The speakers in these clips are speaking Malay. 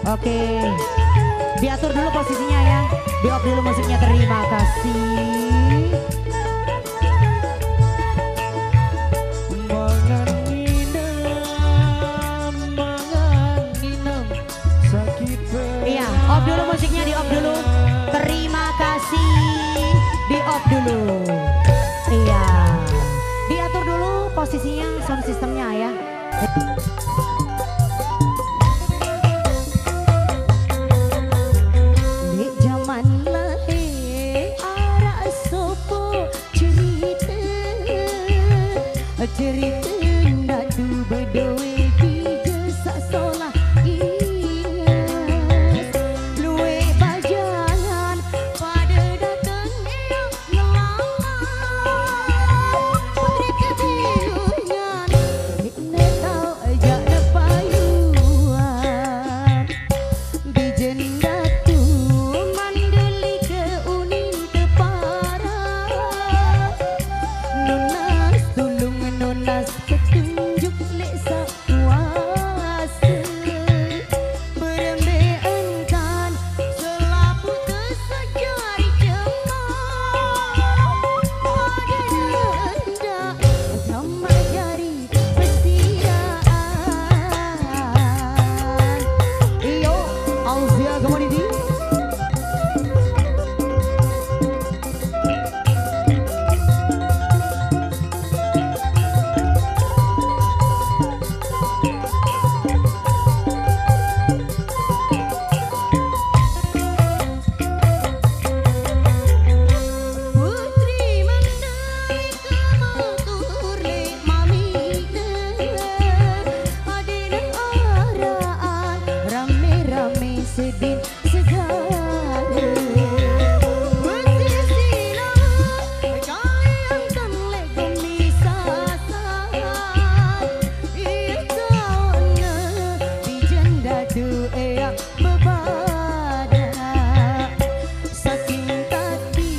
Oke, diatur dulu posisinya ya, di off dulu musiknya. Terima kasih. Iya, off dulu musiknya, di off dulu. Terima kasih, di off dulu. Iya, diatur dulu posisinya, sound systemnya ya. Cerita ndak tu berdoa di desa solah ingat luwe bajangan pada datang dia ngelamar putri kebilungan ne tau ajak ne payuan di jenda tu mandeli ke unin ke parah nunas tulung nunas petunjuk leksa kuasa berembeankan selapu kesejari cemar pada hendak ramai jari persiraan. Iyo Auzia Commodity. Sedih segala bersisilah kalian temlek gemisasah ia tahunya di jenda duea bebadak saking tadi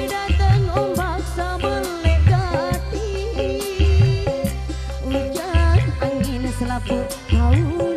datang ombak sabelek gati hujan angin selaput kau